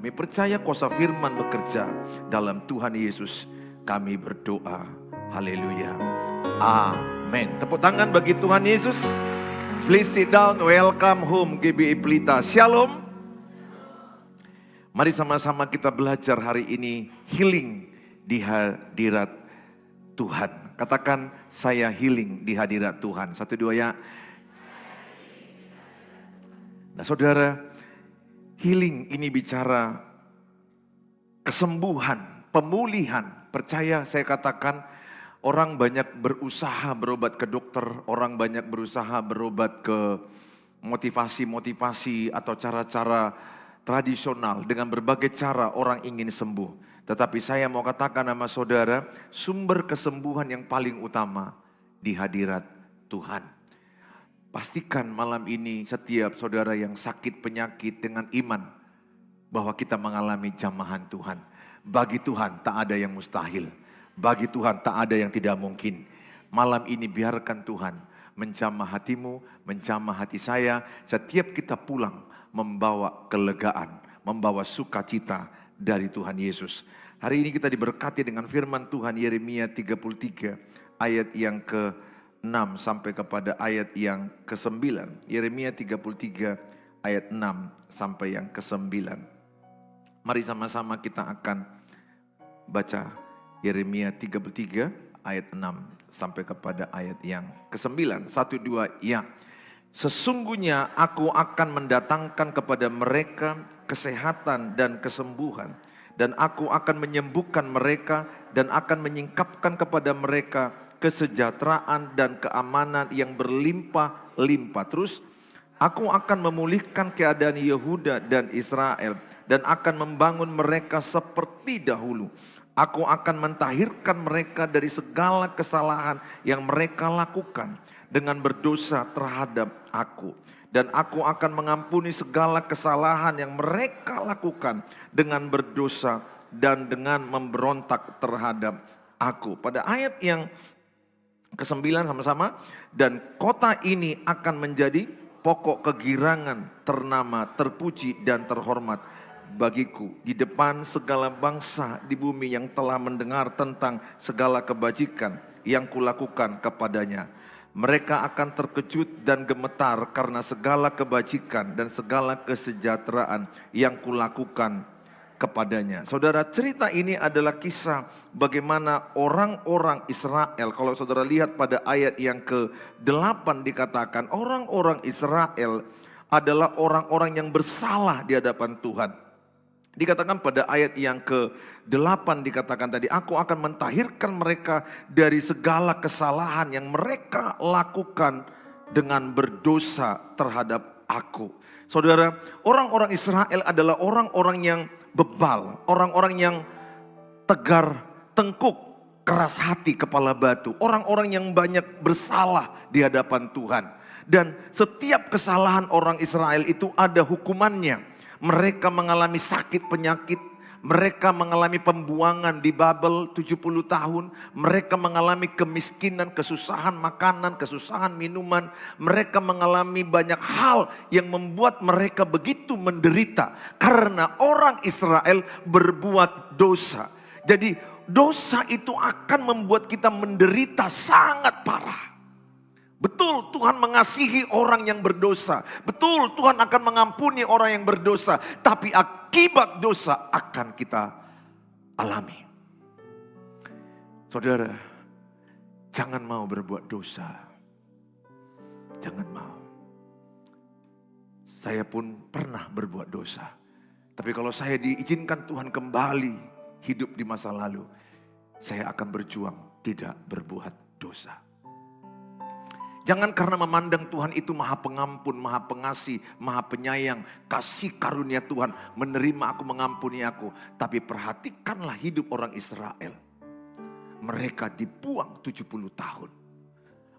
Kami percaya kuasa firman bekerja dalam Tuhan Yesus. Kami berdoa. Haleluya. Amin. Tepuk tangan bagi Tuhan Yesus. Please sit down. Welcome home GBI Pelita. Shalom. Mari sama-sama kita belajar hari ini healing di hadirat Tuhan. Katakan, saya healing di hadirat Tuhan. 1, 2 ya. Nah saudara, healing ini bicara kesembuhan, pemulihan. Percaya saya katakan, orang banyak berusaha berobat ke dokter, orang banyak berusaha berobat ke motivasi-motivasi atau cara-cara tradisional. Dengan berbagai cara orang ingin sembuh. Tetapi saya mau katakan sama saudara, sumber kesembuhan yang paling utama di hadirat Tuhan. Pastikan malam ini setiap saudara yang sakit penyakit dengan iman bahwa kita mengalami jamahan Tuhan. Bagi Tuhan tak ada yang mustahil. Bagi Tuhan tak ada yang tidak mungkin. Malam ini biarkan Tuhan menjamah hatimu, menjamah hati saya. Setiap kita pulang membawa kelegaan, membawa sukacita dari Tuhan Yesus. Hari ini kita diberkati dengan firman Tuhan Yeremia 33 ayat yang ke-6 sampai kepada ayat yang ke-9. Yeremia 33 ayat 6 sampai yang ke-9. Mari sama-sama kita akan baca Yeremia 33 ayat 6 sampai kepada ayat yang ke-9. 1, 2 ya. Sesungguhnya aku akan mendatangkan kepada mereka kesehatan dan kesembuhan. Dan aku akan menyembuhkan mereka dan akan menyingkapkan kepada mereka kesejahteraan dan keamanan yang berlimpah-limpah. Terus, aku akan memulihkan keadaan Yehuda dan Israel dan akan membangun mereka seperti dahulu. Aku akan mentahirkan mereka dari segala kesalahan yang mereka lakukan dengan berdosa terhadap aku. Dan aku akan mengampuni segala kesalahan yang mereka lakukan dengan berdosa dan dengan memberontak terhadap aku. Pada ayat yang ke-9 sama-sama. Dan kota ini akan menjadi pokok kegirangan, ternama, terpuji dan terhormat bagiku di depan segala bangsa di bumi yang telah mendengar tentang segala kebajikan yang kulakukan kepadanya. Mereka akan terkejut dan gemetar karena segala kebajikan dan segala kesejahteraan yang kulakukan kepadanya. Saudara, cerita ini adalah kisah bagaimana orang-orang Israel. Kalau saudara lihat pada ayat yang ke-8 dikatakan orang-orang Israel adalah orang-orang yang bersalah di hadapan Tuhan. Dikatakan pada ayat yang ke-8 dikatakan tadi, aku akan mentahirkan mereka dari segala kesalahan yang mereka lakukan dengan berdosa terhadap aku. Saudara, orang-orang Israel adalah orang-orang yang bebal, orang-orang yang tegar tengkuk, keras hati, kepala batu. Orang-orang yang banyak bersalah di hadapan Tuhan. Dan setiap kesalahan orang Israel itu ada hukumannya. Mereka mengalami sakit penyakit, mereka mengalami pembuangan di Babel 70 tahun, mereka mengalami kemiskinan, kesusahan makanan, kesusahan minuman, mereka mengalami banyak hal yang membuat mereka begitu menderita karena orang Israel berbuat dosa. Jadi dosa itu akan membuat kita menderita sangat parah. Betul, Tuhan mengasihi orang yang berdosa. Betul, Tuhan akan mengampuni orang yang berdosa. Tapi akibat dosa akan kita alami. Saudara, jangan mau berbuat dosa. Jangan mau. Saya pun pernah berbuat dosa. Tapi kalau saya diizinkan Tuhan kembali hidup di masa lalu, saya akan berjuang tidak berbuat dosa. Jangan karena memandang Tuhan itu maha pengampun, maha pengasih, maha penyayang. Kasih karunia Tuhan menerima aku, mengampuni aku. Tapi perhatikanlah hidup orang Israel. Mereka dibuang 70 tahun.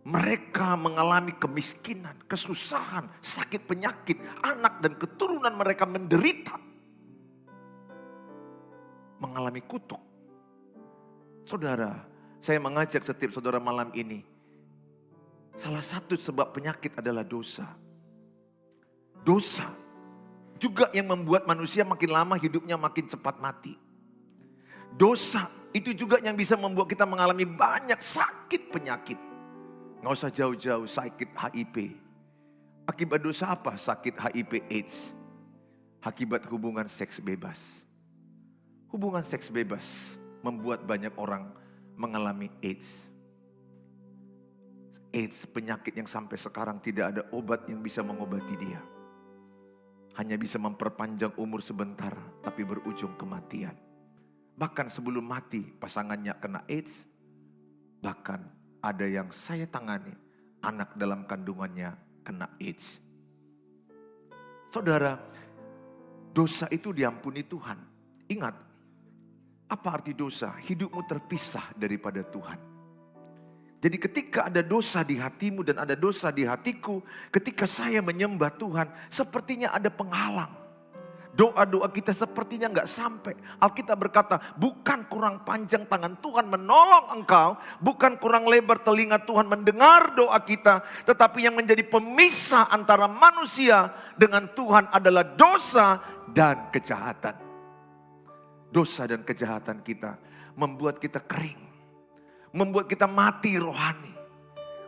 Mereka mengalami kemiskinan, kesusahan, sakit penyakit. Anak dan keturunan mereka menderita. Mengalami kutuk. Saudara, saya mengajak setiap saudara malam ini. Salah satu sebab penyakit adalah dosa. Dosa. juga yang membuat manusia makin lama hidupnya makin cepat mati. Dosa itu juga yang bisa membuat kita mengalami banyak sakit penyakit. Nggak usah jauh-jauh, sakit HIV. Akibat dosa apa? Sakit HIV AIDS. Akibat hubungan seks bebas. Hubungan seks bebas membuat banyak orang mengalami AIDS. AIDS, penyakit yang sampai sekarang tidak ada obat yang bisa mengobati dia. Hanya bisa memperpanjang umur sebentar, tapi berujung kematian. Bahkan sebelum mati, pasangannya kena AIDS. Bahkan ada yang saya tangani, anak dalam kandungannya kena AIDS. Saudara, dosa itu diampuni Tuhan. Ingat, apa arti dosa? Hidupmu terpisah daripada Tuhan. Jadi ketika ada dosa di hatimu dan ada dosa di hatiku, ketika saya menyembah Tuhan, sepertinya ada penghalang. Doa-doa kita sepertinya nggak sampai. Alkitab berkata, bukan kurang panjang tangan Tuhan menolong engkau, bukan kurang lebar telinga Tuhan mendengar doa kita, tetapi yang menjadi pemisah antara manusia dengan Tuhan adalah dosa dan kejahatan. Dosa dan kejahatan kita membuat kita kering, membuat kita mati rohani.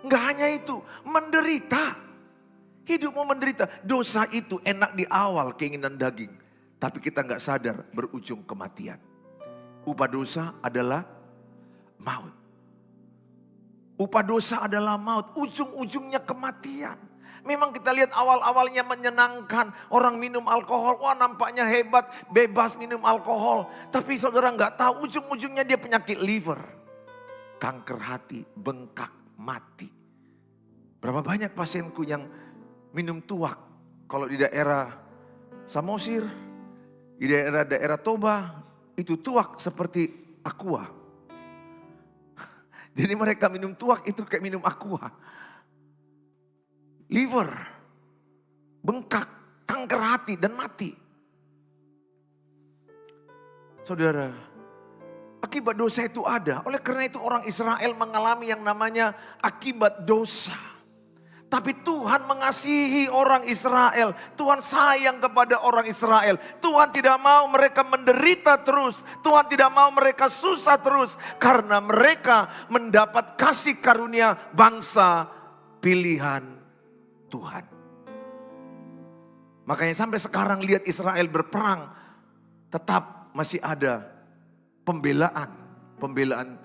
Nggak hanya itu, menderita. Hidupmu menderita. Dosa itu enak di awal, keinginan daging. Tapi kita nggak sadar berujung kematian. Upah dosa adalah maut. Upah dosa adalah maut. Ujung-ujungnya kematian. Memang kita lihat awal-awalnya menyenangkan. Orang minum alkohol, wah nampaknya hebat, bebas minum alkohol. Tapi saudara nggak tahu ujung-ujungnya dia penyakit liver. Kanker hati, bengkak, mati. Berapa banyak pasienku yang minum tuak. Kalau di daerah Samosir, di daerah Toba, itu tuak seperti aqua. Jadi mereka minum tuak itu kayak minum aqua. Liver, bengkak, kanker hati dan mati. Saudara, akibat dosa itu ada. Oleh karena itu orang Israel mengalami yang namanya akibat dosa. Tapi Tuhan mengasihi orang Israel. Tuhan sayang kepada orang Israel. Tuhan tidak mau mereka menderita terus. Tuhan tidak mau mereka susah terus. Karena mereka mendapat kasih karunia bangsa pilihan Tuhan. Makanya sampai sekarang lihat Israel berperang. Tetap masih ada pembelaan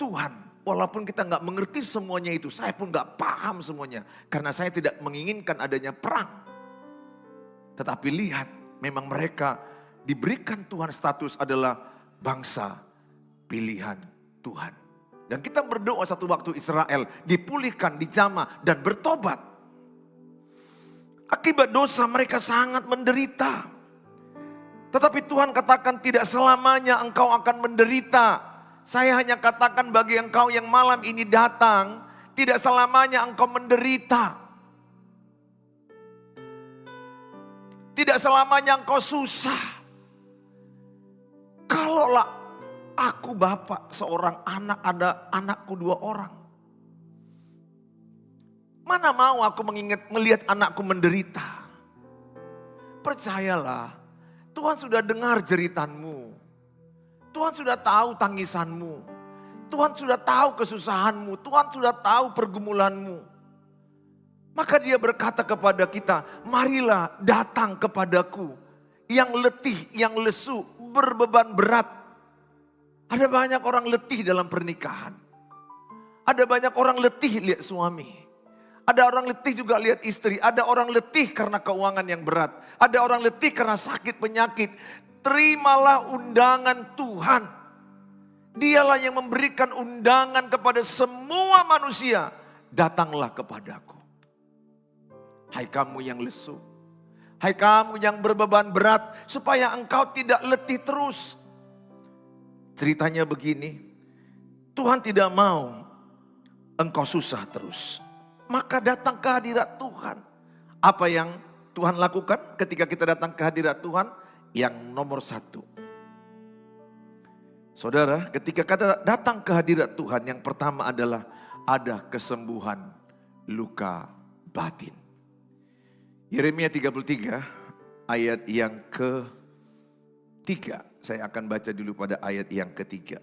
Tuhan. Walaupun kita nggak mengerti semuanya itu, saya pun nggak paham semuanya. Karena saya tidak menginginkan adanya perang. Tetapi lihat, memang mereka diberikan Tuhan status adalah bangsa pilihan Tuhan. Dan kita berdoa satu waktu Israel dipulihkan, dijamah dan bertobat. Akibat dosa mereka sangat menderita. Tetapi Tuhan katakan tidak selamanya engkau akan menderita. Saya hanya katakan bagi engkau yang malam ini datang, tidak selamanya engkau menderita. Tidak selamanya engkau susah. Kalaulah aku bapak seorang anak, ada anakku 2 orang. Mana mau aku melihat anakku menderita. Percayalah, Tuhan sudah dengar jeritanmu. Tuhan sudah tahu tangisanmu. Tuhan sudah tahu kesusahanmu. Tuhan sudah tahu pergumulanmu. Maka dia berkata kepada kita, marilah datang kepadaku. Yang letih, yang lesu, berbeban berat. Ada banyak orang letih dalam pernikahan. Ada banyak orang letih lihat suami. Ada orang letih juga lihat istri. Ada orang letih karena keuangan yang berat. Ada orang letih karena sakit penyakit. Terimalah undangan Tuhan. Dialah yang memberikan undangan kepada semua manusia. Datanglah kepadaku. Hai kamu yang lesu. Hai kamu yang berbeban berat. Supaya engkau tidak letih terus. Ceritanya begini. Tuhan tidak mau engkau susah terus. Maka datang ke hadirat Tuhan. Apa yang Tuhan lakukan ketika kita datang ke hadirat Tuhan? Yang nomor 1. Saudara, ketika kita datang ke hadirat Tuhan, yang pertama adalah ada kesembuhan luka batin. Yeremia 33 ayat yang ketiga. Saya akan baca dulu pada ayat yang ketiga.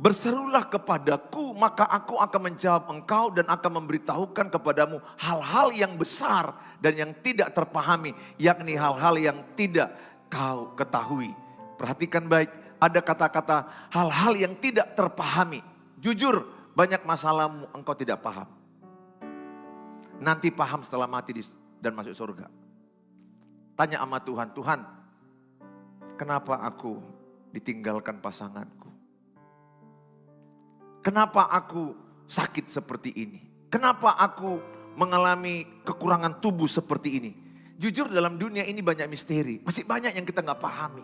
Berserulah kepadaku, maka aku akan menjawab engkau dan akan memberitahukan kepadamu hal-hal yang besar dan yang tidak terpahami, yakni hal-hal yang tidak kau ketahui. Perhatikan baik, ada kata-kata hal-hal yang tidak terpahami. Jujur, banyak masalahmu engkau tidak paham. Nanti paham setelah mati dan masuk surga. Tanya sama Tuhan, Tuhan, kenapa aku ditinggalkan pasanganku? Kenapa aku sakit seperti ini? Kenapa aku mengalami kekurangan tubuh seperti ini? Jujur dalam dunia ini banyak misteri. Masih banyak yang kita gak pahami.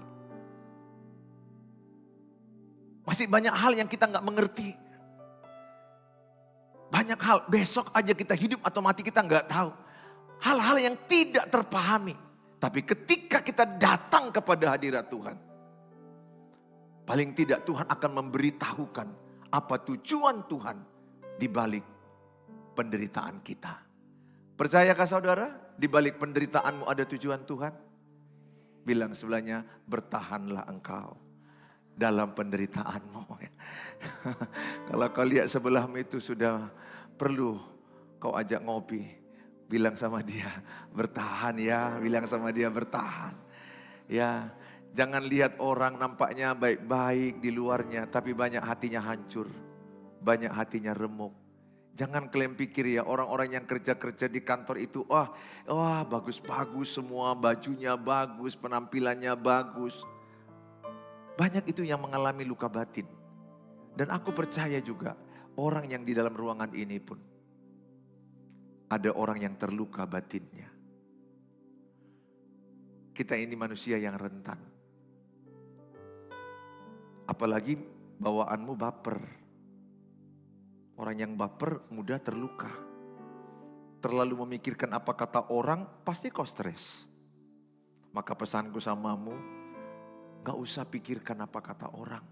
Masih banyak hal yang kita gak mengerti. Banyak hal, besok aja kita hidup atau mati kita gak tahu. Hal-hal yang tidak terpahami. Tapi ketika kita datang kepada hadirat Tuhan, paling tidak Tuhan akan memberitahukan apa tujuan Tuhan di balik penderitaan kita. Percayakah saudara? Di balik penderitaanmu ada tujuan Tuhan? Bilang sebelahnya, bertahanlah engkau dalam penderitaanmu. Kalau kau lihat sebelahmu itu sudah perlu kau ajak ngopi. Bilang sama dia, bertahan ya. Bilang sama dia, bertahan. Ya. Jangan lihat orang nampaknya baik-baik di luarnya, tapi banyak hatinya hancur, banyak hatinya remuk. Jangan kalian pikir ya orang-orang yang kerja-kerja di kantor itu, wah bagus-bagus semua, bajunya bagus, penampilannya bagus. Banyak itu yang mengalami luka batin. Dan aku percaya juga orang yang di dalam ruangan ini pun ada orang yang terluka batinnya. Kita ini manusia yang rentan. Apalagi bawaanmu baper. Orang yang baper mudah terluka. Terlalu memikirkan apa kata orang, pasti kau stres. Maka pesanku samamu, gak usah pikirkan apa kata orang.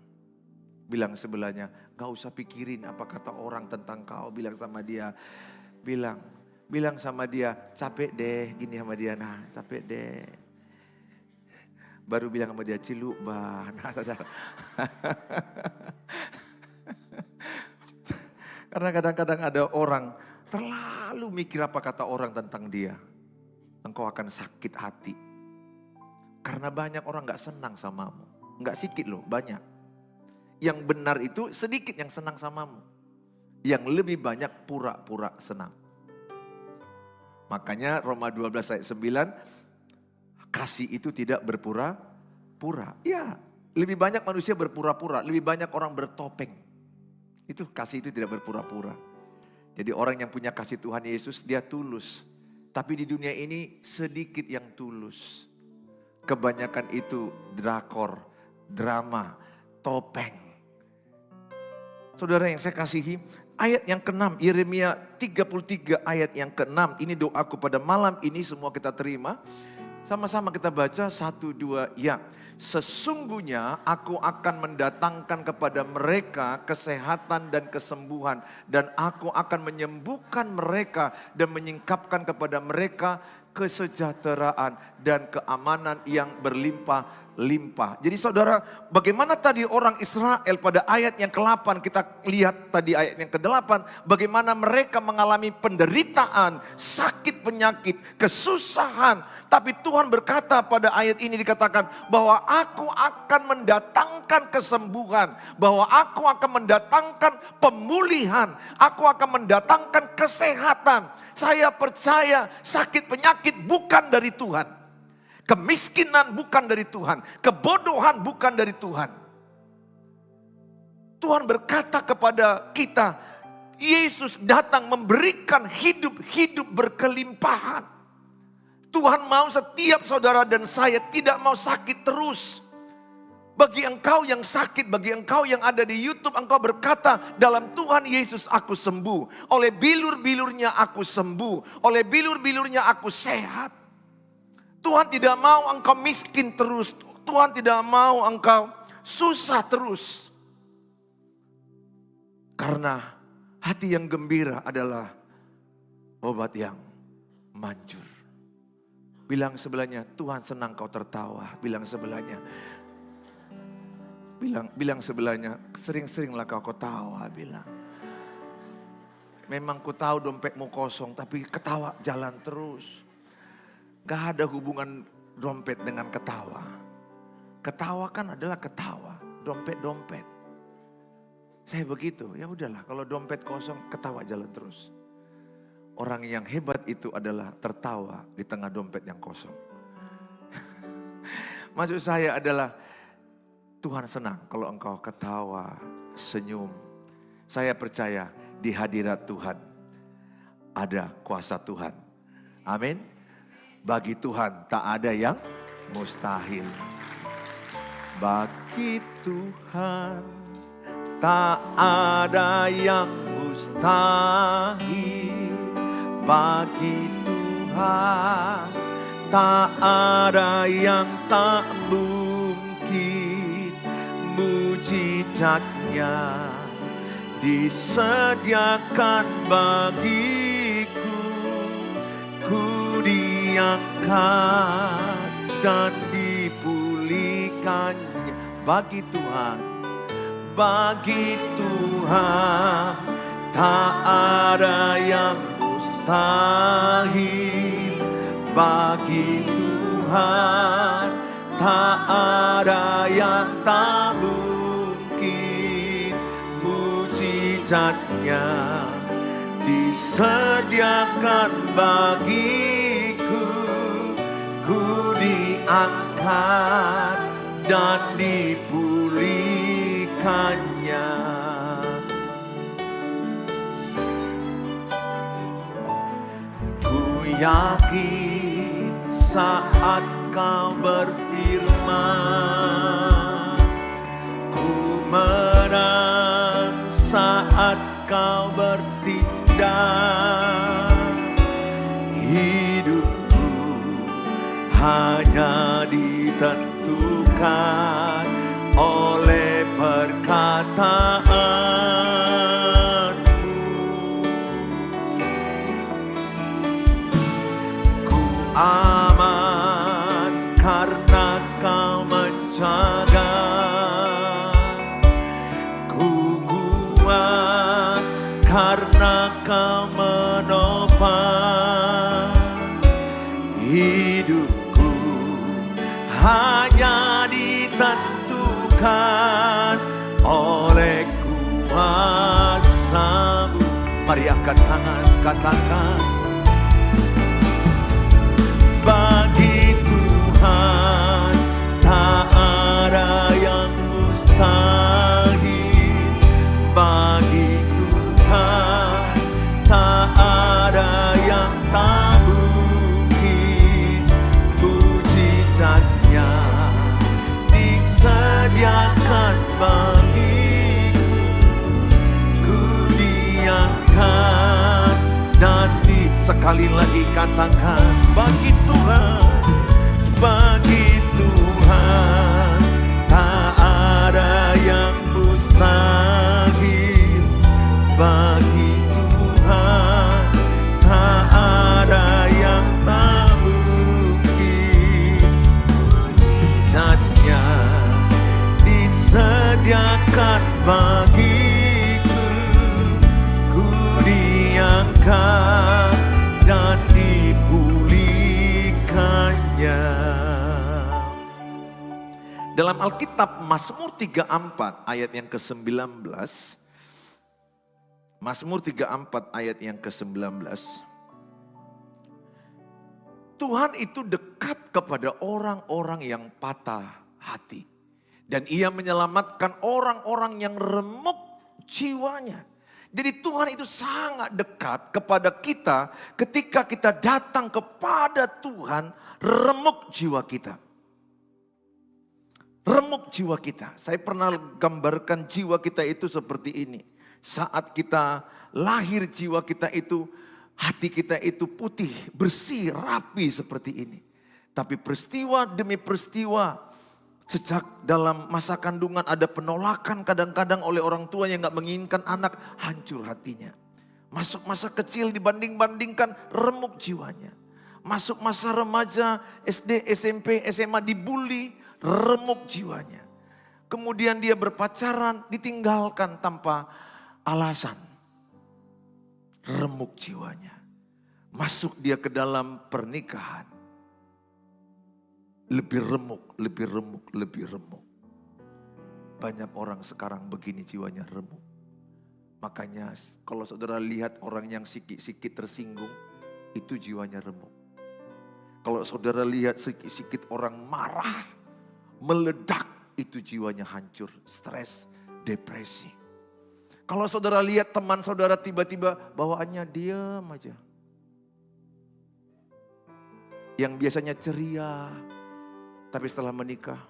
Bilang sebelahnya, gak usah pikirin apa kata orang tentang kau. Bilang sama dia, bilang sama dia, capek deh. Gini sama dia, nah capek deh. Baru bilang sama dia, ciluk bah. Karena kadang-kadang ada orang terlalu mikir apa kata orang tentang dia. Engkau akan sakit hati. Karena banyak orang gak senang samamu. Gak sedikit loh, banyak. Yang benar itu sedikit yang senang samamu. Yang lebih banyak pura-pura senang. Makanya Roma 12 ayat 9, kasih itu tidak berpura-pura. Ya, lebih banyak manusia berpura-pura, lebih banyak orang bertopeng. Itu kasih itu tidak berpura-pura. Jadi orang yang punya kasih Tuhan Yesus, dia tulus. Tapi di dunia ini sedikit yang tulus. Kebanyakan itu drakor, drama, topeng. Saudara yang saya kasihi, ayat yang ke-6, Yeremia 33 ayat yang ke-6. Ini doaku pada malam ini semua kita terima. Sama-sama kita baca 1, 2, ya. Sesungguhnya aku akan mendatangkan kepada mereka kesehatan dan kesembuhan. Dan aku akan menyembuhkan mereka dan menyingkapkan kepada mereka kesejahteraan dan keamanan yang berlimpah-limpah. Jadi saudara, bagaimana tadi orang Israel pada ayat yang ke-8, kita lihat tadi ayat yang ke-8, bagaimana mereka mengalami penderitaan, sakit penyakit, kesusahan. Tapi Tuhan berkata pada ayat ini dikatakan bahwa aku akan mendatangkan kesembuhan, bahwa aku akan mendatangkan pemulihan, aku akan mendatangkan kesehatan. Saya percaya sakit penyakit bukan dari Tuhan. Kemiskinan bukan dari Tuhan. Kebodohan bukan dari Tuhan. Tuhan berkata kepada kita, Yesus datang memberikan hidup berkelimpahan. Tuhan mau setiap saudara dan saya tidak mau sakit terus. Bagi engkau yang sakit, bagi engkau yang ada di YouTube, engkau berkata, dalam Tuhan Yesus aku sembuh. Oleh bilur-bilurnya aku sembuh. Oleh bilur-bilurnya aku sehat. Tuhan tidak mau engkau miskin terus. Tuhan tidak mau engkau susah terus. Karena hati yang gembira adalah obat yang manjur. Bilang sebelahnya, Tuhan senang kau tertawa. Bilang sebelahnya, bilang sebelahnya, sering-seringlah kau ketawa. Bilang, memang ku tahu dompetmu kosong, tapi ketawa jalan terus. Gak ada hubungan dompet dengan ketawa. Ketawa kan adalah ketawa, dompet-dompet. Saya begitu, ya udahlah kalau dompet kosong ketawa jalan terus. Orang yang hebat itu adalah tertawa di tengah dompet yang kosong. Maksud saya adalah Tuhan senang kalau engkau ketawa, senyum. Saya percaya di hadirat Tuhan ada kuasa Tuhan. Amin. Bagi Tuhan tak ada yang mustahil. Bagi Tuhan tak ada yang mustahil. Bagi Tuhan tak ada yang tak mungkin. Mujizatnya disediakan bagiku. Ku diangkat dan dipulihkannya. Bagi Tuhan, bagi Tuhan tak ada yang mustahil. Bagi Tuhan tak ada yang tak mungkin. Mujizatnya disediakan bagiku. Ku diangkat dan dipulihkannya. Ku yakin saat kau berfirman, ku menang saat kau bertindak. Hidupku hanya ditentukan oleh perkataanmu. Ku aman karena kau menjaga. Ku kuat karena kau menopang. Hidupku hanya ditentukan oleh kuasa-Mu. Mari angkat tangan, katakan. Bagi Tuhan tak ada yang mustahil. Bagi Tuhan tak ada yang tak mungkin. Mujizatnya disediakan bagiku. Ku diangkat dan sekali lagi katakan, bagi Tuhan, bagi Tuhan tak ada yang mustahil. Bagi Tuhan tak ada yang tak mungkin. Mujizatnya disediakan bagiku. Ku diangkat dan dipulihkannya. Dalam Alkitab Mazmur 34 ayat yang ke-19. Mazmur 34 ayat yang ke-19. Tuhan itu dekat kepada orang-orang yang patah hati. Dan ia menyelamatkan orang-orang yang remuk jiwanya. Jadi Tuhan itu sangat dekat kepada kita ketika kita datang kepada Tuhan, remuk jiwa kita. Remuk jiwa kita. Saya pernah gambarkan jiwa kita itu seperti ini. Saat kita lahir jiwa kita itu, hati kita itu putih, bersih, rapi seperti ini. Tapi peristiwa demi peristiwa, sejak dalam masa kandungan ada penolakan kadang-kadang oleh orang tua yang gak menginginkan anak, hancur hatinya. Masuk masa kecil dibanding-bandingkan, remuk jiwanya. Masuk masa remaja, SD, SMP, SMA dibully, remuk jiwanya. Kemudian dia berpacaran, ditinggalkan tanpa alasan. Remuk jiwanya. Masuk dia ke dalam pernikahan. Lebih remuk, lebih remuk, lebih remuk. Banyak orang sekarang begini jiwanya remuk. Makanya kalau saudara lihat orang yang sikit-sikit tersinggung, itu jiwanya remuk. Kalau saudara lihat sikit-sikit orang marah, meledak, itu jiwanya hancur, stres, depresi. Kalau saudara lihat teman saudara tiba-tiba bawaannya diam aja. Yang biasanya ceria, tapi setelah menikah,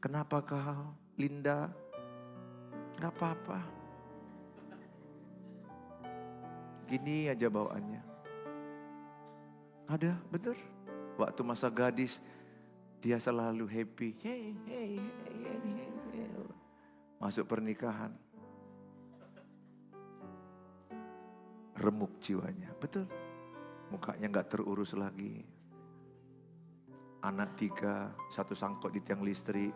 kenapa kau, Linda? Gak apa-apa. Gini aja bawaannya. Ada, bener. Waktu masa gadis, dia selalu happy. Hey. Masuk pernikahan. Remuk jiwanya, betul. Mukanya gak terurus lagi. Anak 3, 1 sangkut di tiang listrik,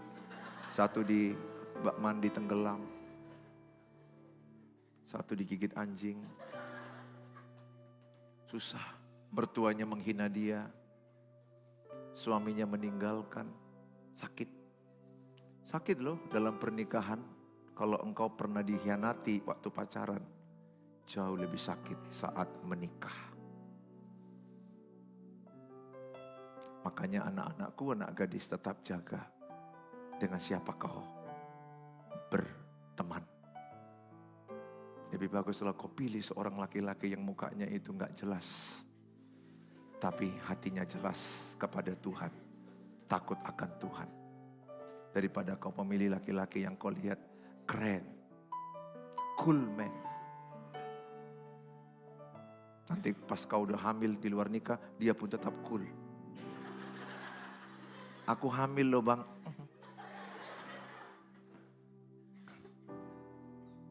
1 di bak mandi tenggelam, 1 digigit anjing. Susah, mertuanya menghina dia. Suaminya meninggalkan, sakit. Sakit loh dalam pernikahan. Kalau engkau pernah dikhianati waktu pacaran, jauh lebih sakit saat menikah. Makanya anak-anakku, anak gadis tetap jaga dengan siapa kau berteman. Lebih baguslah kau pilih seorang laki-laki yang mukanya itu gak jelas, tapi hatinya jelas kepada Tuhan, takut akan Tuhan. Daripada kau memilih laki-laki yang kau lihat keren, cool man. Nanti pas kau udah hamil di luar nikah, dia pun tetap cool. Aku hamil loh bang.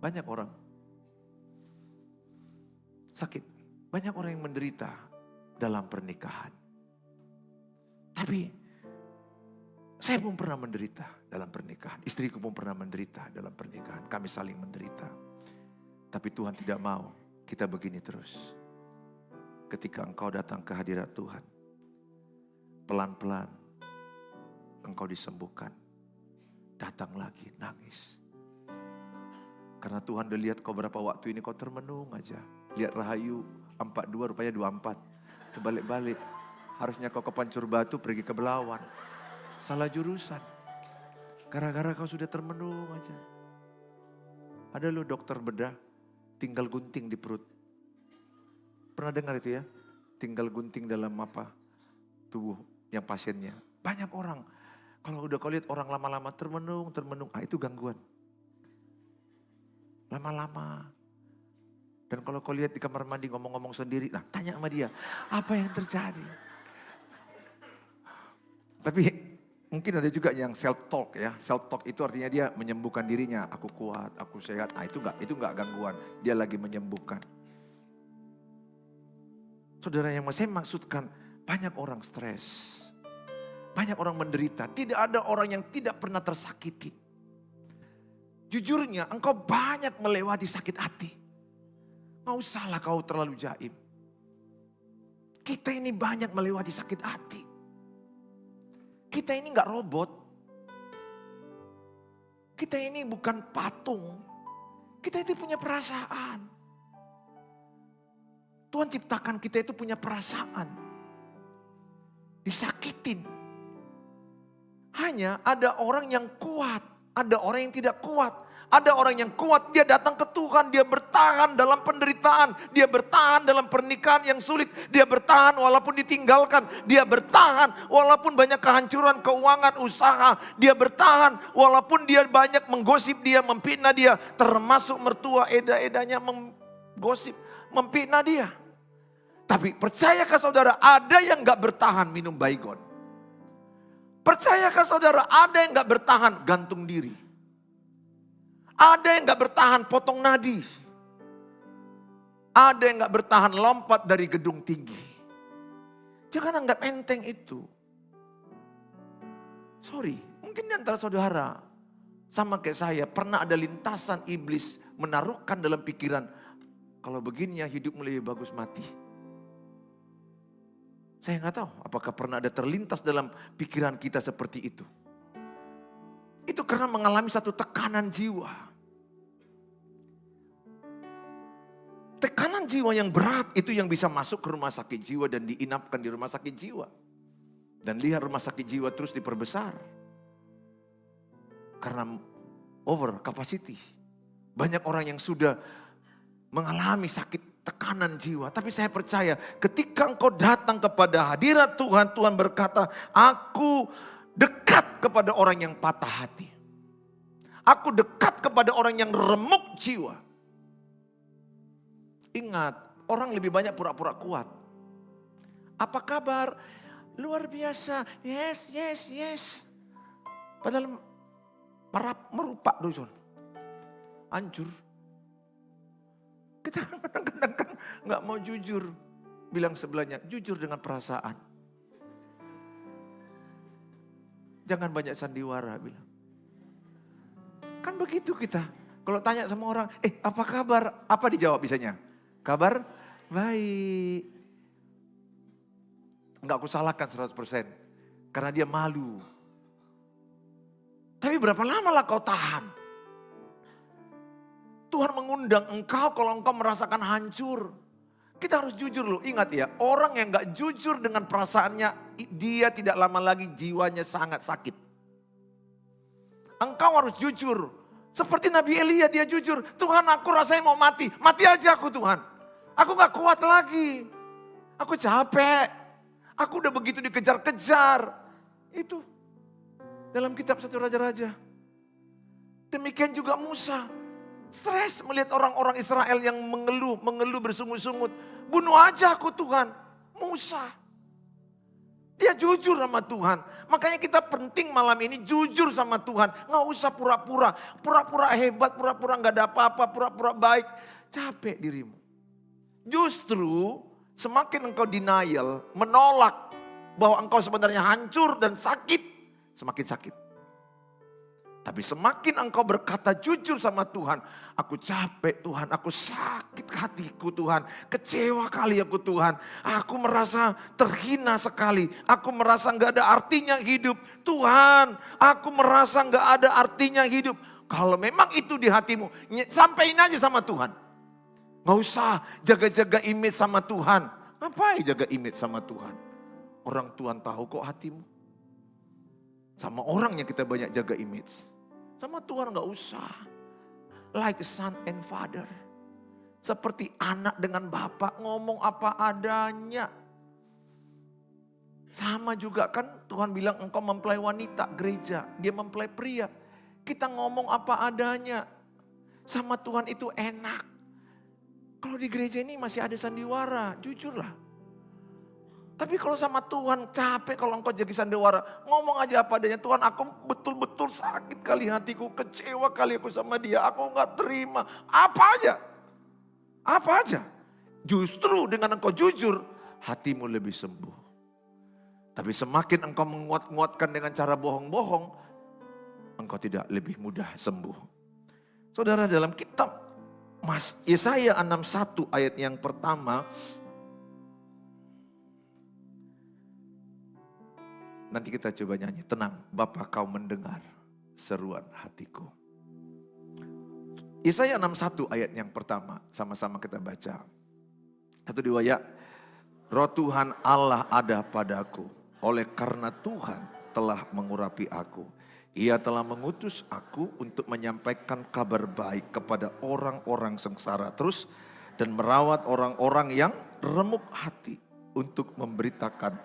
Banyak orang sakit, banyak orang yang menderita dalam pernikahan. Tapi saya pun pernah menderita dalam pernikahan. Istriku pun pernah menderita dalam pernikahan. Kami saling menderita. Tapi Tuhan tidak mau kita begini terus. Ketika engkau datang ke hadirat Tuhan, pelan-pelan engkau disembuhkan. Datang lagi nangis. Karena Tuhan udah lihat kau berapa waktu ini kau termenung aja. Lihat Rahayu 42 rupanya 24. Terbalik-balik. Harusnya kau ke Pancur Batu pergi ke Belawan. Salah jurusan. Gara-gara kau sudah termenung aja. Ada lo dokter bedah tinggal gunting di perut. Pernah dengar itu ya? Tinggal gunting dalam apa? Tubuh yang pasiennya. Banyak orang. Kalau udah kau lihat orang lama-lama termenung. Itu gangguan. Lama-lama. Dan kalau kau lihat di kamar mandi ngomong-ngomong sendiri, nah tanya sama dia, apa yang terjadi? Tapi mungkin ada juga yang self talk ya. Self talk itu artinya dia menyembuhkan dirinya. Aku kuat, aku sehat. Nah, itu enggak gangguan. Dia lagi menyembuhkan. Saudara yang saya maksudkan, banyak orang stres. Banyak orang menderita. Tidak ada orang yang tidak pernah tersakiti. Jujurnya engkau banyak melewati sakit hati. Nggak usahlah kau terlalu jaim. Kita ini banyak melewati sakit hati. Kita ini nggak robot. Kita ini bukan patung. Kita itu punya perasaan. Tuhan ciptakan kita itu punya perasaan. Disakitin. Hanya ada orang yang kuat. Ada orang yang tidak kuat. Ada orang yang kuat, dia datang ke Tuhan, dia bertahan dalam penderitaan, dia bertahan dalam pernikahan yang sulit, dia bertahan walaupun ditinggalkan, dia bertahan walaupun banyak kehancuran keuangan, usaha, dia bertahan walaupun dia banyak menggosip dia, memfitnah dia, termasuk mertua eda-edanya menggosip, memfitnah dia. Tapi percayakah saudara ada yang gak bertahan minum baygon? Percayakah saudara ada yang gak bertahan gantung diri? Ada yang gak bertahan potong nadi. Ada yang gak bertahan lompat dari gedung tinggi. Jangan anggap enteng itu. Sorry, mungkin di antara saudara sama kayak saya pernah ada lintasan iblis menaruhkan dalam pikiran, kalau begini ya hidupmu lebih bagus mati. Saya nggak tahu apakah pernah ada terlintas dalam pikiran kita seperti itu. Itu karena mengalami satu tekanan jiwa. Tekanan jiwa yang berat itu yang bisa masuk ke rumah sakit jiwa dan diinapkan di rumah sakit jiwa. Dan lihat rumah sakit jiwa terus diperbesar. Karena over capacity. Banyak orang yang sudah mengalami sakit tekanan jiwa. Tapi saya percaya ketika engkau datang kepada hadirat Tuhan, Tuhan berkata, aku dekat kepada orang yang patah hati. Aku dekat kepada orang yang remuk jiwa. Ingat, orang lebih banyak pura-pura kuat. Apa kabar? Luar biasa. Yes, yes, yes. Padahal merupak dojon. Hancur. Kita kadang-kadang kan gak mau jujur. Bilang sebelahnya, jujur dengan perasaan. Jangan banyak sandiwara bilang. Kan begitu kita. Kalau tanya sama orang, apa kabar? Apa dijawab biasanya? Kabar baik. Enggak aku salahkan 100%. Karena dia malu. Tapi berapa lama lah kau tahan? Tuhan mengundang engkau kalau engkau merasakan hancur. Kita harus jujur loh. Ingat ya, orang yang gak jujur dengan perasaannya, dia tidak lama lagi jiwanya sangat sakit. Engkau harus jujur. Seperti Nabi Elia, dia jujur. Tuhan, aku rasanya mau mati. Mati aja aku Tuhan. Aku gak kuat lagi. Aku capek. Aku udah begitu dikejar-kejar. Itu dalam kitab 1 Raja-Raja. Demikian juga Musa. Stres melihat orang-orang Israel yang mengeluh bersungut-sungut. Bunuh aja aku Tuhan. Musa. Dia jujur sama Tuhan. Makanya kita penting malam ini jujur sama Tuhan. Gak usah pura-pura. Pura-pura hebat, pura-pura gak ada apa-apa, pura-pura baik. Capek dirimu. Justru semakin engkau denial, menolak bahwa engkau sebenarnya hancur dan sakit, semakin sakit. Tapi semakin engkau berkata jujur sama Tuhan, aku capek Tuhan, aku sakit hatiku Tuhan, kecewa kali aku Tuhan, aku merasa terhina sekali, aku merasa gak ada artinya hidup. Tuhan, aku merasa gak ada artinya hidup. Kalau memang itu di hatimu, sampein aja sama Tuhan. Gak usah jaga-jaga image sama Tuhan. Ngapain jaga image sama Tuhan? Orang Tuhan tahu kok hatimu. Sama orang yang kita banyak jaga image. Sama Tuhan gak usah. Like a son and father. Seperti anak dengan bapak ngomong apa adanya. Sama juga kan Tuhan bilang engkau mempelai wanita gereja. Dia mempelai pria. Kita ngomong apa adanya. Sama Tuhan itu enak. Kalau di gereja ini masih ada sandiwara, jujurlah. Tapi kalau sama Tuhan capek kalau engkau jadi sandiwara. Ngomong aja apa adanya, Tuhan aku betul-betul sakit kali hatiku, kecewa kali aku sama dia. Aku gak terima, apa aja. Apa aja. Justru dengan engkau jujur, hatimu lebih sembuh. Tapi semakin engkau menguat-nguatkan dengan cara bohong-bohong, engkau tidak lebih mudah sembuh. Saudara, dalam kitab Yesaya 61 ayat yang pertama. Nanti kita coba nyanyi. Tenang, Bapa kau mendengar seruan hatiku. Yesaya 61 ayat yang pertama. Sama-sama kita baca. 1, 2 ya. Roh Tuhan Allah ada padaku. Oleh karena Tuhan telah mengurapi aku. Ia telah mengutus aku untuk menyampaikan kabar baik kepada orang-orang sengsara. Terus, dan merawat orang-orang yang remuk hati. Untuk memberitakan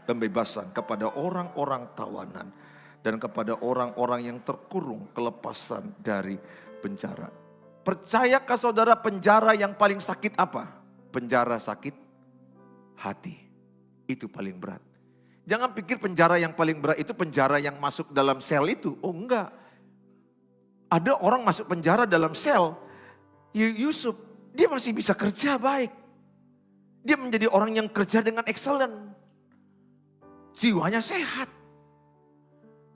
pembebasan kepada orang-orang tawanan. Dan kepada orang-orang yang terkurung kelepasan dari penjara. Percayakah saudara penjara yang paling sakit apa? Penjara sakit hati. Itu paling berat. Jangan pikir penjara yang paling berat itu penjara yang masuk dalam sel itu. Oh enggak. Ada orang masuk penjara dalam sel. Yusuf, dia masih bisa kerja baik. Dia menjadi orang yang kerja dengan excellent. jiwanya sehat.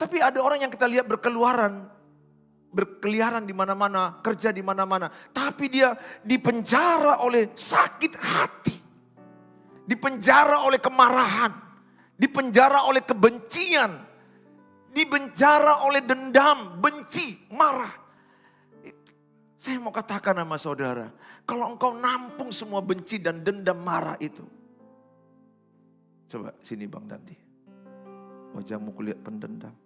Tapi ada orang yang kita lihat berkeliaran di mana-mana, kerja di mana-mana. Tapi dia dipenjara oleh sakit hati. Dipenjara oleh kemarahan. Dipenjara oleh kebencian. Dipenjara oleh dendam, benci, marah. Saya mau katakan sama saudara, kalau engkau nampung semua benci dan dendam marah itu. Coba sini Bang Dandi. Wajahmu kulihat pendendam.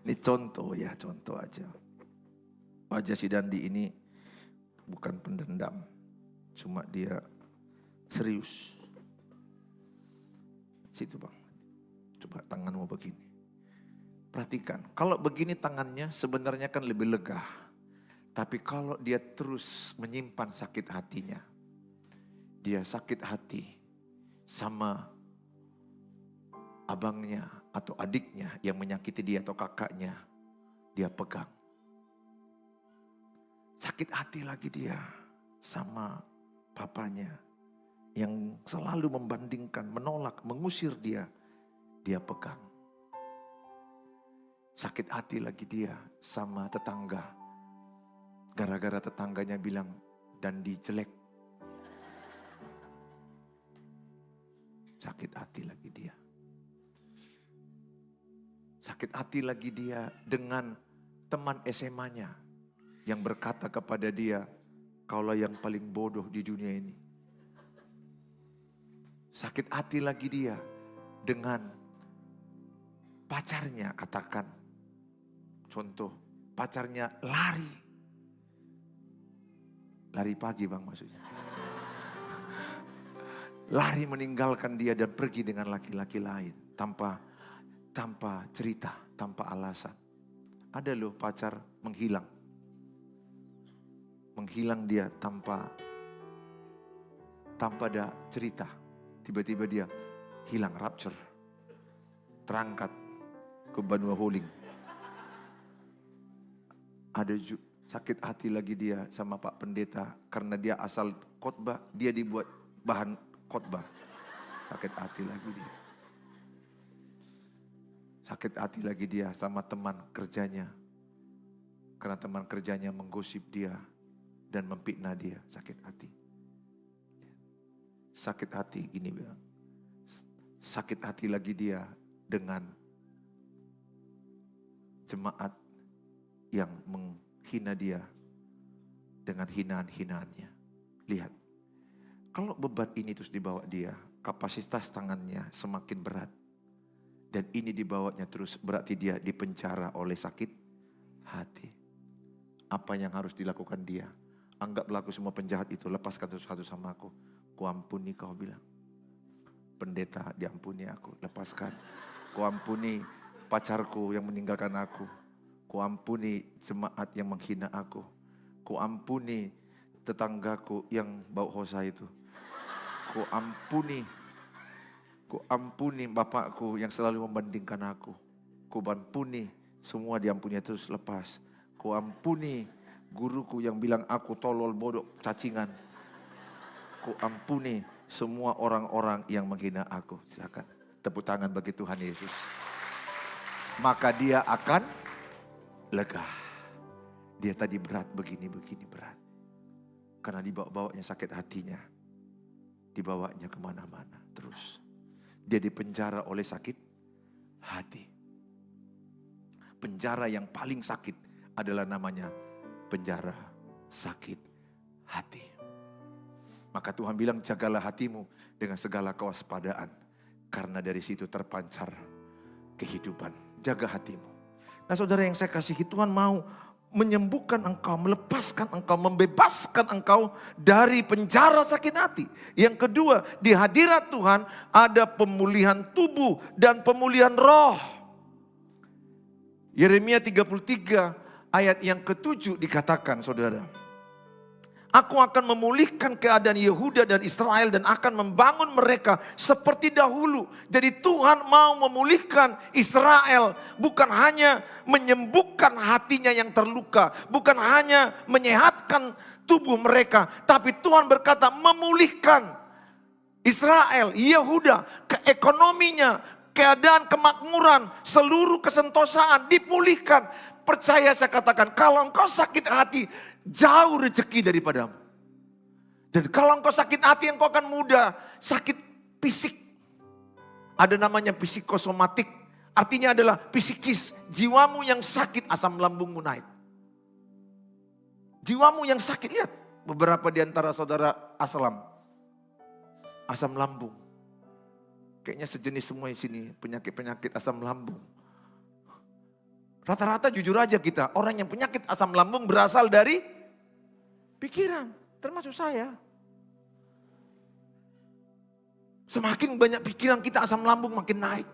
Ini contoh ya, contoh aja. Wajah si Dandi ini bukan pendendam. Cuma dia serius. Situ Bang. Coba tanganmu begini. Perhatikan, kalau begini tangannya sebenarnya kan lebih lega. Tapi kalau dia terus menyimpan sakit hatinya. Dia sakit hati sama abangnya atau adiknya yang menyakiti dia atau kakaknya. Dia pegang. Sakit hati lagi dia sama papanya yang selalu membandingkan, menolak, mengusir dia. Dia pegang. Sakit hati lagi dia sama tetangga. Gara-gara tetangganya bilang, Dandi jelek. Sakit hati lagi dia. Sakit hati lagi dia dengan teman SMA-nya yang berkata kepada dia, kaulah yang paling bodoh di dunia ini. Sakit hati lagi dia dengan pacarnya, katakan. Contoh, pacarnya lari. Lari pagi Bang maksudnya. Lari meninggalkan dia dan pergi dengan laki-laki lain. Tanpa cerita, tanpa alasan. Ada loh pacar menghilang. Menghilang dia tanpa ada cerita. Tiba-tiba dia hilang, rapture. Terangkat ke Banua Huling. Ada sakit hati lagi dia sama Pak Pendeta. Karena dia asal khotbah, dia dibuat bahan khotbah. Sakit hati lagi dia. Sakit hati lagi dia sama teman kerjanya. Karena teman kerjanya menggosip dia dan memfitnah dia. Sakit hati. Sakit hati gini bilang. Sakit hati lagi dia dengan jemaat yang menghina dia dengan hinaan-hinaannya. Lihat. Kalau beban ini terus dibawa dia, kapasitas tangannya semakin berat. Dan ini dibawanya terus, berarti dia dipenjara oleh sakit hati. Apa yang harus dilakukan dia? Anggap laku semua penjahat itu, lepaskan satu-satu sama aku. Kuampuni kau bilang. Pendeta diampuni aku, lepaskan. Kuampuni pacarku yang meninggalkan aku. Kuampuni jemaat yang menghina aku. Kuampuni tetanggaku yang bau hosa itu. Kuampuni bapakku yang selalu membandingkan aku. Kuampuni semua diampuni terus lepas. Kuampuni guruku yang bilang aku tolol, bodoh, cacingan. Kuampuni semua orang-orang yang menghina aku. Silakan tepuk tangan bagi Tuhan Yesus. Maka dia akan lega. Dia tadi berat begini berat. Karena dibawa-bawanya sakit hatinya. Dibawanya kemana-mana terus. Dia dipenjara oleh sakit hati. Penjara yang paling sakit adalah namanya penjara sakit hati. Maka Tuhan bilang jagalah hatimu dengan segala kewaspadaan. Karena dari situ terpancar kehidupan. Jaga hatimu. Nah saudara yang saya kasihi, Tuhan mau menyembuhkan engkau, melepaskan engkau, membebaskan engkau dari penjara sakit hati. Yang kedua, di hadirat Tuhan ada pemulihan tubuh dan pemulihan roh. Yeremia 33 ayat yang ke-7 dikatakan saudara. Aku akan memulihkan keadaan Yehuda dan Israel dan akan membangun mereka seperti dahulu. Jadi Tuhan mau memulihkan Israel, bukan hanya menyembuhkan hatinya yang terluka, bukan hanya menyehatkan tubuh mereka, tapi Tuhan berkata memulihkan Israel, Yehuda, keekonominya, keadaan kemakmuran, seluruh kesentosaan dipulihkan. Percaya saya katakan, kalau engkau sakit hati, jauh rezeki daripadamu. Dan kalau engkau sakit hati, engkau akan mudah sakit fisik. Ada namanya psikosomatik, artinya adalah psikis, jiwamu yang sakit, asam lambungmu naik. Jiwamu yang sakit, lihat beberapa di antara saudara asam lambung. Kayaknya sejenis semua di sini penyakit-penyakit asam lambung. Rata-rata jujur aja kita, orang yang penyakit asam lambung berasal dari pikiran, termasuk saya. Semakin banyak pikiran kita, asam lambung makin naik.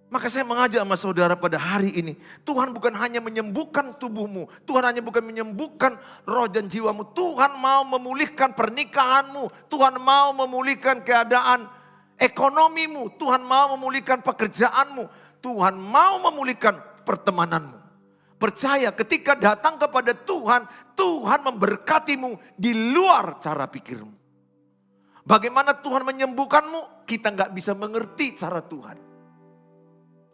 Maka saya mengajak sama saudara pada hari ini, Tuhan bukan hanya menyembuhkan tubuhmu, Tuhan hanya bukan menyembuhkan roh dan jiwamu, Tuhan mau memulihkan pernikahanmu, Tuhan mau memulihkan keadaan ekonomimu, Tuhan mau memulihkan pekerjaanmu, Tuhan mau memulihkan pertemananmu. Percaya ketika datang kepada Tuhan, Tuhan memberkatimu di luar cara pikirmu. Bagaimana Tuhan menyembuhkanmu, kita nggak bisa mengerti cara Tuhan.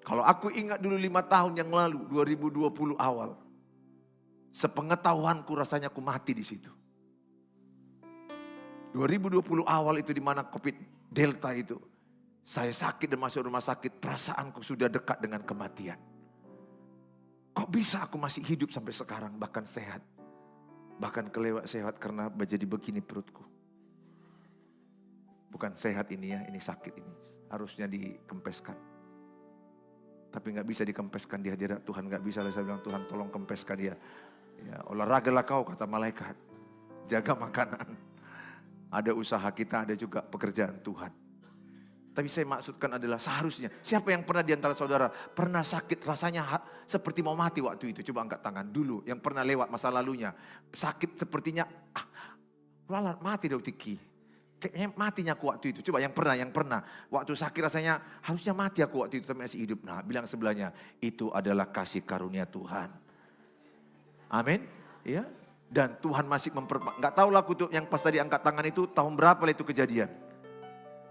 Kalau aku ingat dulu 5 tahun yang lalu, 2020 awal. Sepengetahuanku rasanya aku mati di situ. 2020 awal itu di mana COVID Delta itu. Saya sakit dan masuk rumah sakit, perasaanku sudah dekat dengan kematian. Kok bisa aku masih hidup sampai sekarang, bahkan sehat. Bahkan kelewat sehat karena jadi begini perutku. Bukan sehat ini ya, ini sakit ini. Harusnya dikempeskan. Tapi gak bisa dikempeskan di hadirat Tuhan. Gak bisa, saya bilang Tuhan tolong kempeskan dia. Ya, olahragalah kau kata malaikat. Jaga makanan. Ada usaha kita, ada juga pekerjaan Tuhan. Tapi saya maksudkan adalah seharusnya. Siapa yang pernah di antara saudara pernah sakit rasanya seperti mau mati waktu itu. Coba angkat tangan dulu. Yang pernah lewat masa lalunya. Sakit sepertinya, mati dong Tiki. Kayaknya matinya aku waktu itu. Coba yang pernah. Waktu sakit rasanya harusnya mati aku waktu itu tapi masih hidup. Nah bilang sebelahnya, itu adalah kasih karunia Tuhan. Amin. Ya. Dan Tuhan masih gak tahu lah aku tuh yang pas tadi angkat tangan itu tahun berapa lah itu kejadian.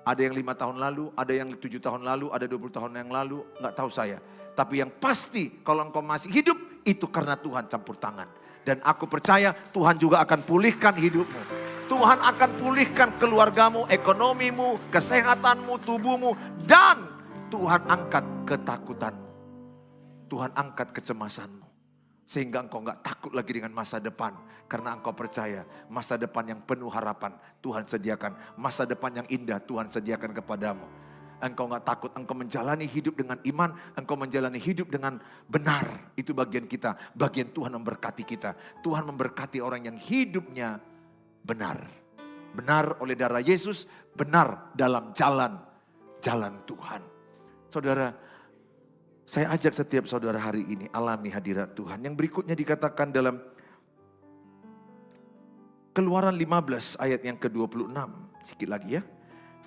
Ada yang 5 tahun lalu, ada yang 7 tahun lalu, ada 20 tahun yang lalu. Gak tahu saya. Tapi yang pasti kalau engkau masih hidup, itu karena Tuhan campur tangan. Dan aku percaya Tuhan juga akan pulihkan hidupmu. Tuhan akan pulihkan keluargamu, ekonomimu, kesehatanmu, tubuhmu. Dan Tuhan angkat ketakutanmu. Tuhan angkat kecemasanmu. Sehingga engkau gak takut lagi dengan masa depan. Karena engkau percaya masa depan yang penuh harapan Tuhan sediakan. Masa depan yang indah Tuhan sediakan kepadamu. Engkau gak takut, engkau menjalani hidup dengan iman. Engkau menjalani hidup dengan benar. Itu bagian kita, bagian Tuhan memberkati kita. Tuhan memberkati orang yang hidupnya benar. Benar oleh darah Yesus, benar dalam jalan Tuhan. Saudara, saya ajak setiap saudara hari ini alami hadirat Tuhan. Yang berikutnya dikatakan dalam Keluaran 15 ayat yang ke-26. Sedikit lagi ya.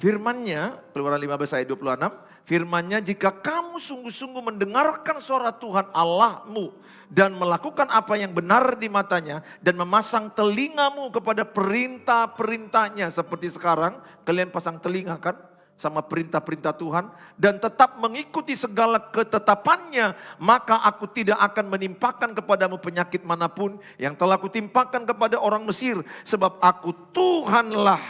Firman-Nya, Keluaran 15 ayat 26, firman-Nya, jika kamu sungguh-sungguh mendengarkan suara Tuhan Allahmu dan melakukan apa yang benar di matanya dan memasang telingamu kepada perintah-perintahnya seperti sekarang, kalian pasang telinga kan sama perintah-perintah Tuhan dan tetap mengikuti segala ketetapannya, maka aku tidak akan menimpakan kepadamu penyakit manapun yang telah kutimpakan kepada orang Mesir, sebab aku Tuhanlah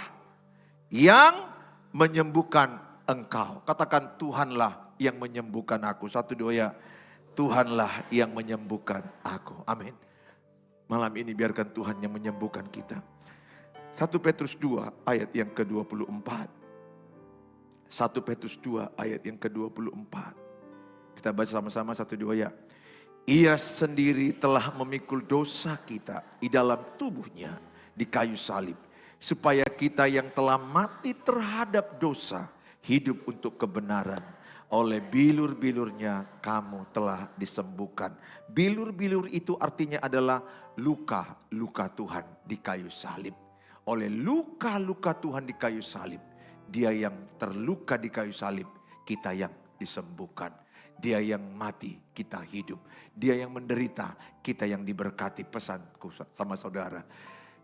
yang menyembuhkan engkau. Katakan Tuhanlah yang menyembuhkan aku. 1, 2 ya. Tuhanlah yang menyembuhkan aku. Amin. Malam ini biarkan Tuhan yang menyembuhkan kita. 1 Petrus 2 ayat yang ke-24. 1 Petrus 2 ayat yang ke-24. Kita baca sama-sama 1, 2 ya. Ia sendiri telah memikul dosa kita di dalam tubuhnya di kayu salib. Supaya kita yang telah mati terhadap dosa hidup untuk kebenaran. Oleh bilur-bilurnya kamu telah disembuhkan. Bilur-bilur itu artinya adalah luka-luka Tuhan di kayu salib. Oleh luka-luka Tuhan di kayu salib. Dia yang terluka di kayu salib, kita yang disembuhkan. Dia yang mati, kita hidup. Dia yang menderita, kita yang diberkati. Pesanku sama saudara,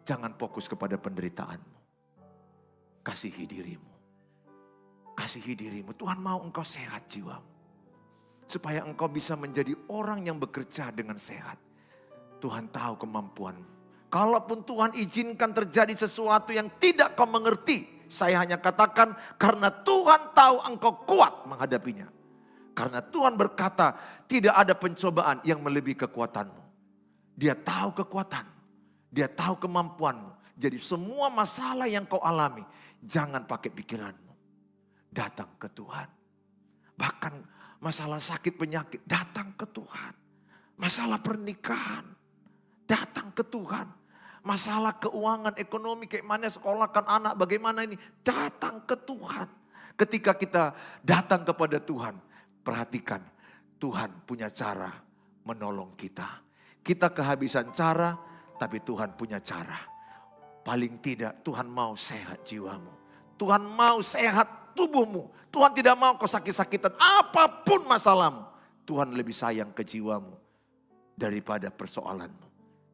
jangan fokus kepada penderitaanmu. kasihi dirimu. Kasihi dirimu. Tuhan mau engkau sehat jiwamu. Supaya engkau bisa menjadi orang yang bekerja dengan sehat. Tuhan tahu kemampuanmu. Kalaupun Tuhan izinkan terjadi sesuatu yang tidak kau mengerti. Saya hanya katakan karena Tuhan tahu engkau kuat menghadapinya. Karena Tuhan berkata tidak ada pencobaan yang melebihi kekuatanmu. Dia tahu kekuatan. Dia tahu kemampuanmu. Jadi semua masalah yang kau alami. Jangan pakai pikiranmu. Datang ke Tuhan. Bahkan masalah sakit penyakit datang ke Tuhan. Masalah pernikahan datang ke Tuhan. Masalah keuangan ekonomi kayak mana sekolahkan anak bagaimana ini datang ke Tuhan. Ketika kita datang kepada Tuhan, perhatikan Tuhan punya cara menolong kita. Kita kehabisan cara tapi Tuhan punya cara. Paling tidak Tuhan mau sehat jiwamu. Tuhan mau sehat tubuhmu. Tuhan tidak mau kau sakit-sakitan apapun masalahmu. Tuhan lebih sayang ke jiwamu daripada persoalanmu.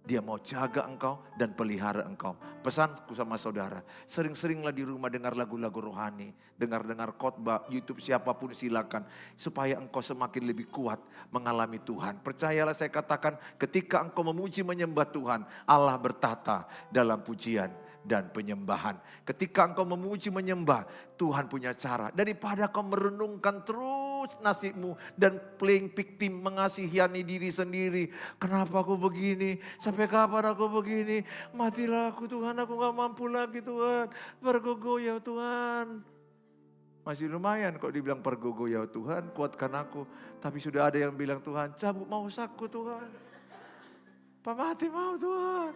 Dia mau jaga engkau dan pelihara engkau. Pesanku sama saudara, sering-seringlah di rumah dengar lagu-lagu rohani. Dengar-dengar khotbah, YouTube siapapun silakan. Supaya engkau semakin lebih kuat mengalami Tuhan. Percayalah saya katakan ketika engkau memuji menyembah Tuhan. Allah bertata dalam pujian dan penyembahan. Ketika engkau memuji menyembah, Tuhan punya cara. Daripada kau merenungkan terus nasibmu dan playing victim, mengasihani diri sendiri. Kenapa aku begini? Sampai kapan aku begini? Matilah aku Tuhan, aku gak mampu lagi Tuhan. Pergogo ya Tuhan. Masih lumayan kok dibilang pergogo ya Tuhan, kuatkan aku. Tapi sudah ada yang bilang Tuhan, cabut mausaku Tuhan. Pamati mau Tuhan.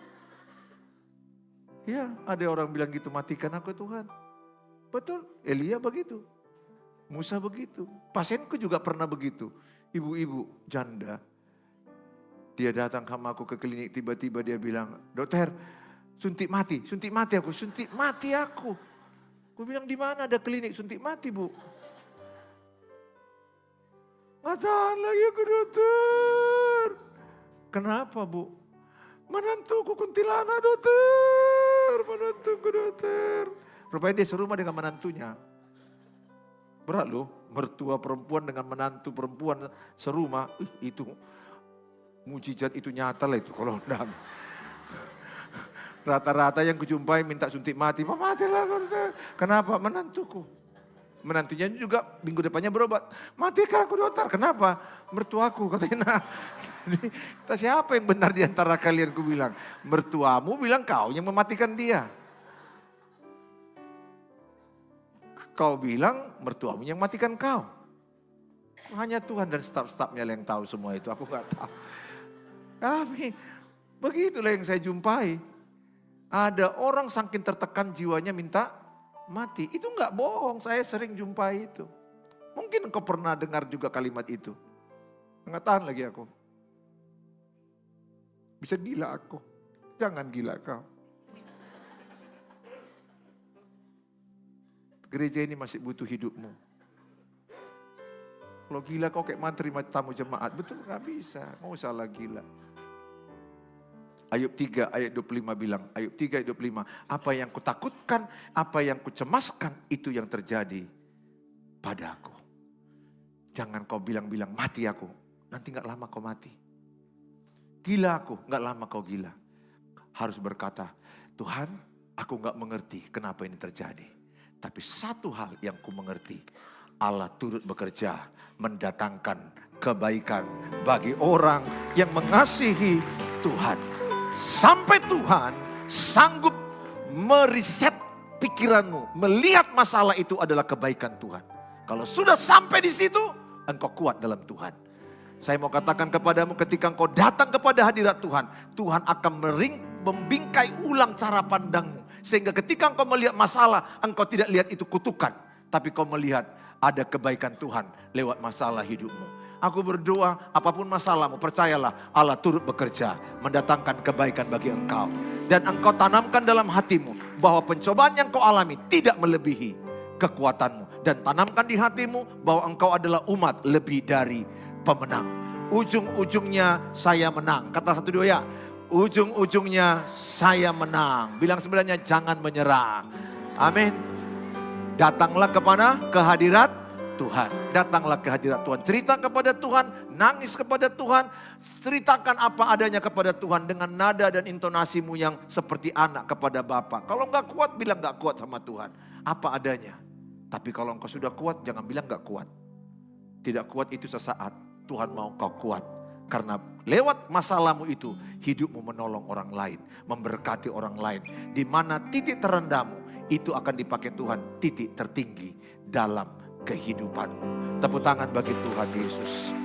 Ya, ada orang bilang gitu, matikan aku Tuhan. Betul, Elia begitu. Musa begitu. Pasienku juga pernah begitu. Ibu-ibu janda. Dia datang sama aku ke klinik, tiba-tiba dia bilang, dokter, suntik mati aku, suntik mati aku. Aku bilang, di mana ada klinik suntik mati bu? Nggak tahan lagi aku dokter. Kenapa bu? Menantuku kuntilanak dokter, menantuku dokter. Rupanya dia serumah dengan menantunya. Berat loh, mertua perempuan dengan menantu perempuan serumah. Itu mujizat itu nyata lah itu kalau enggak. Rata-rata yang kujumpai minta suntik mati. Matilah dokter. Kenapa? Menantuku. Menantunya juga minggu depannya berobat. Matikan aku dokter. Kenapa? Mertuaku katanya. Nah, siapa yang benar di antara kalian ku bilang? Mertuamu bilang kau yang mematikan dia. Kau bilang mertuamu yang matikan kau. Hanya Tuhan dan staf-stafnya yang tahu semua itu. Aku gak tahu. Tapi begitulah yang saya jumpai. Ada orang saking tertekan jiwanya minta mati. Itu gak bohong, saya sering jumpai itu. Mungkin engkau pernah dengar juga kalimat itu. Enggak tahan lagi aku. Bisa gila aku. Jangan gila kau. Gereja ini masih butuh hidupmu. Kalau gila kau kayak mantri tamu jemaat. Betul gak bisa. Nggak usah lah gila. Ayub 3 ayat 25 bilang. Ayub 3 ayat 25. Apa yang kutakutkan, apa yang kucemaskan itu yang terjadi padaku. Jangan kau bilang-bilang mati aku. Nanti gak lama kau mati. Gila aku, gak lama kau gila. Harus berkata, Tuhan aku gak mengerti kenapa ini terjadi. Tapi satu hal yang ku mengerti, Allah turut bekerja mendatangkan kebaikan bagi orang yang mengasihi Tuhan. Sampai Tuhan sanggup meriset pikiranmu, melihat masalah itu adalah kebaikan Tuhan. Kalau sudah sampai di situ, engkau kuat dalam Tuhan. Saya mau katakan kepadamu ketika engkau datang kepada hadirat Tuhan, Tuhan akan membingkai ulang cara pandangmu. Sehingga ketika engkau melihat masalah, engkau tidak lihat itu kutukan. Tapi kau melihat ada kebaikan Tuhan lewat masalah hidupmu. Aku berdoa apapun masalahmu, percayalah Allah turut bekerja mendatangkan kebaikan bagi engkau. Dan engkau tanamkan dalam hatimu bahwa pencobaan yang kau alami tidak melebihi kekuatanmu. Dan tanamkan di hatimu bahwa engkau adalah umat lebih dari pemenang. Ujung-ujungnya saya menang. Kata satu dua ya. Ujung-ujungnya saya menang. Bilang sebenarnya jangan menyerah. Amin. Datanglah kepada kehadirat Tuhan. Datanglah ke hadirat Tuhan. Cerita kepada Tuhan, nangis kepada Tuhan. Ceritakan apa adanya kepada Tuhan dengan nada dan intonasimu yang seperti anak kepada Bapa. Kalau enggak kuat, bilang enggak kuat sama Tuhan. Apa adanya. Tapi kalau engkau sudah kuat, jangan bilang enggak kuat. Tidak kuat itu sesaat. Tuhan mau engkau kuat. Karena lewat masalahmu itu, hidupmu menolong orang lain. Memberkati orang lain. Di mana titik terendahmu, itu akan dipakai Tuhan titik tertinggi dalam kehidupanmu. Tepuk tangan bagi Tuhan Yesus.